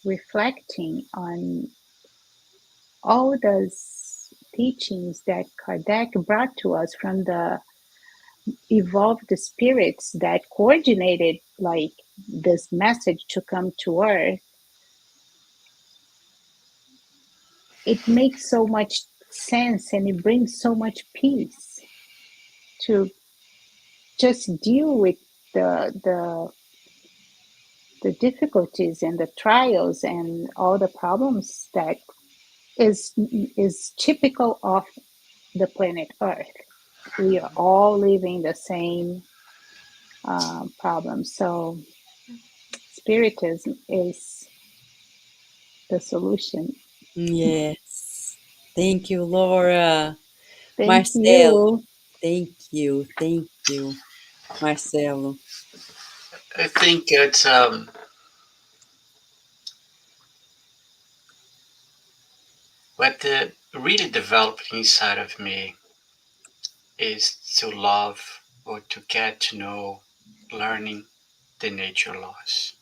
C: reflecting on all those teachings that Kardec brought to us from the evolved spirits that coordinated like this message to come to earth. It makes so much sense and it brings so much peace to just deal with the the difficulties and the trials and all the problems that is typical of the planet Earth. We are all living the same problem. So Spiritism is the solution.
B: Yes. Thank you, Laura.
C: Thank
B: Marcelo,
C: you.
B: thank you. Thank you, Marcelo.
D: I think it's what really developed inside of me is to love or to get to know learning the nature laws.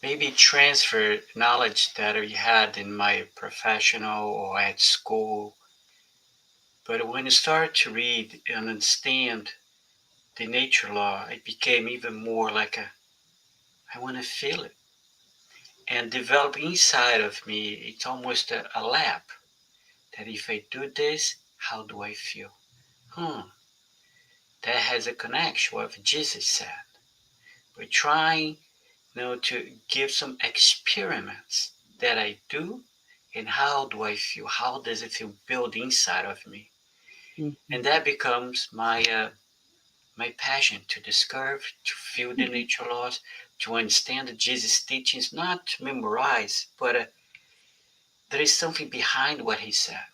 D: Maybe transfer knowledge that I had in my professional or at school. But when you start to read and understand the nature law, it became even more like I want to feel it. And develop inside of me, it's almost a lab that if I do this, how do I feel? Hmm, that has a connection with what Jesus said. We're trying to give some experiments that I do, and how do I feel? How does it feel built inside of me?
B: Mhm.
D: And that becomes my passion to discover, to feel the nature laws, to understand Jesus' teachings, not to memorize, but there is something behind what he said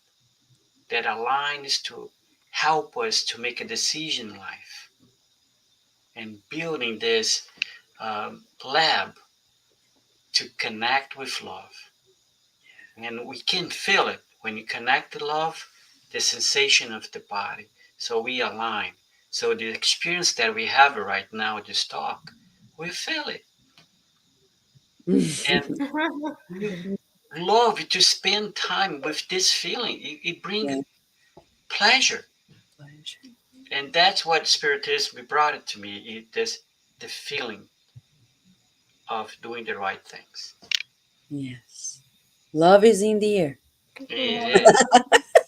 D: that aligns to help us to make a decision in life and building this lab to connect with love. And we can feel it when you connect to love, the sensation of the body. So we align. So the experience that we have right now, this talk, we feel it. And we love to spend time with this feeling. It brings
B: Yeah,
D: pleasure.
B: pleasure.
D: And that's what Spiritism brought it to me. This the feeling of doing the right things.
B: Yes. Love is in the air.
D: It is.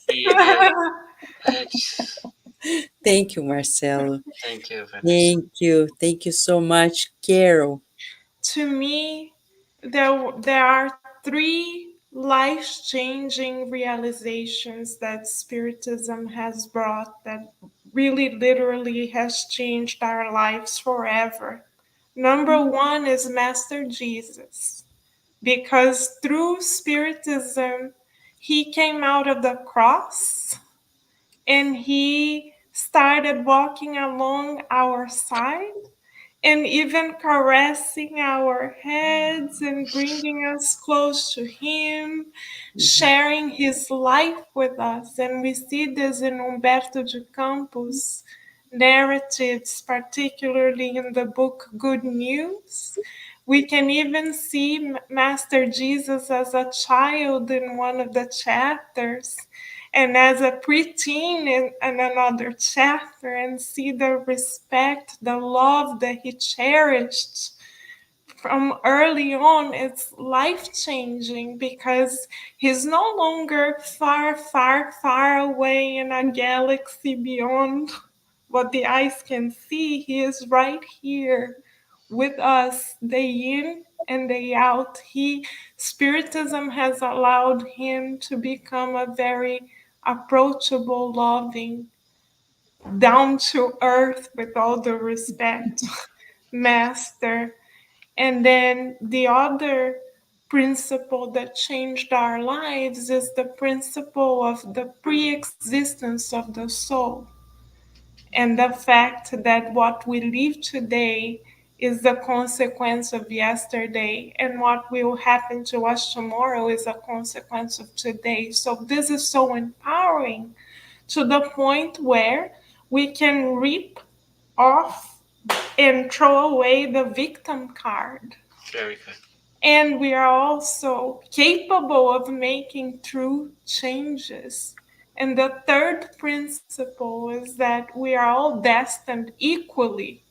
D: It is. It's,
B: Thank you, Marcelo.
D: thank you, Vanessa.
B: Thank you. Thank you so much, Carol.
E: To me, there are three life changing realizations that Spiritism has brought that really literally has changed our lives forever. Number one is Master Jesus, because through Spiritism, he came out of the cross and he started walking along our side and even caressing our heads and bringing us close to Him,
B: Mhm.
E: sharing His life with us. And we see this in Humberto de Campos' narratives, particularly in the book Good News. We can even see Master Jesus as a child in one of the chapters and as a preteen in another chapter, and see the respect, the love that he cherished from early on. It's life changing because he's no longer far, far, far away in a galaxy beyond what the eyes can see. He is right here with us day in and day out. Spiritism has allowed him to become a very approachable, loving, down to earth, with all the respect, master. And then the other principle that changed our lives is the principle of the pre existence of the soul, and the fact that what we live today is the consequence of yesterday, and what will happen to us tomorrow is a consequence of today. So, this is so empowering to the point where we can rip off and throw away the victim card.
D: Very good.
E: And we are also capable of making true changes. And the third principle is that we are all destined equally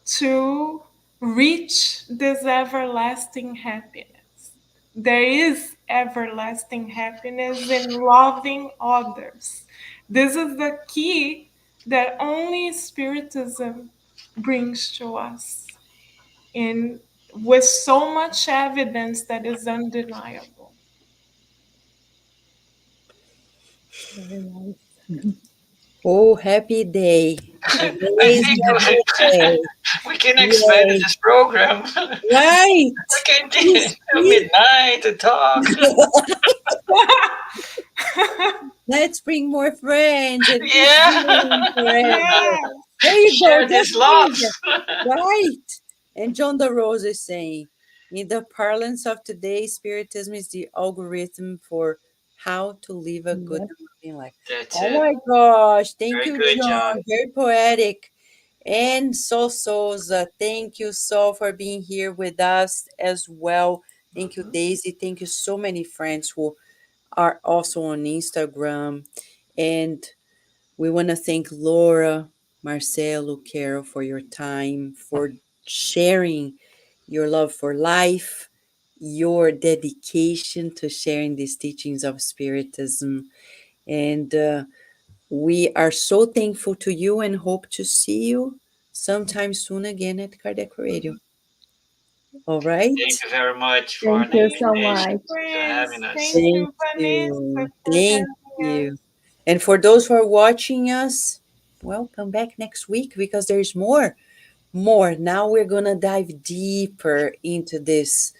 E: to reach this everlasting happiness. There is everlasting happiness in loving others. This is the key that only Spiritism brings to us, in with so much evidence that is undeniable.
C: Very nice.
B: Oh, happy day. Today
D: I
B: is
D: think
B: my day.
D: we can expand
B: Yay.
D: this program.
B: Right.
D: We can do
B: Please, please.
D: midnight to talk.
B: Let's bring more friends and keep
D: Yeah.
B: doing forever.
E: Yes.
B: There you go.
D: Share
B: Just
D: this
B: like
D: love.
B: that. Right. And John the Rose is saying, in the parlance of today, Spiritism is the algorithm for how to live a good
C: Yep.
B: and loving life.
D: That's
B: Oh
D: it.
B: my gosh. Thank
D: Very
B: you,
D: good,
B: John.
D: John.
B: Very poetic. And So Souza, thank you so for being here with us as well. Thank you, Daisy. Thank you, so many friends who are also on Instagram. And we want to thank Laura, Marcelo, Carol for your time, for sharing your love for life, your dedication to sharing these teachings of Spiritism. And we are so thankful to you and hope to see you sometime soon again at Kardec Radio. All right?
D: Thank you very much for
C: Thank
D: the
C: you so
D: invitation,
C: much.
D: for
E: Friends,
D: having us.
E: thank
B: Thank
E: you, Vanessa,
B: you.
E: for
B: Thank
E: having us.
B: you. And for those who are watching us, well, come back next week because there's more. More. Now we're going to dive deeper into this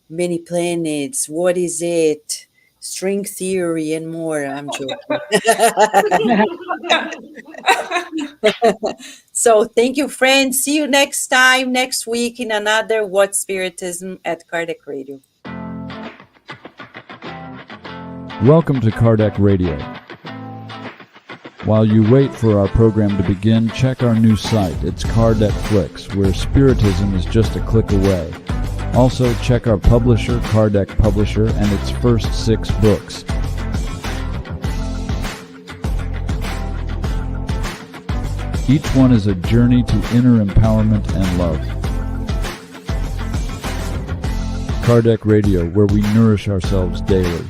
B: many planets. What is it? String theory and more. I'm joking. So thank you, friends. See you next time, next week in another What Spiritism at Kardec Radio.
A: Welcome to Kardec Radio. While you wait for our program to begin, check our new site. It's Kardec Flix, where Spiritism is just a click away. Also, check our publisher, Kardec Publisher, and its first 6 books. Each one is a journey to inner empowerment and love. Kardec Radio, where we nourish ourselves daily.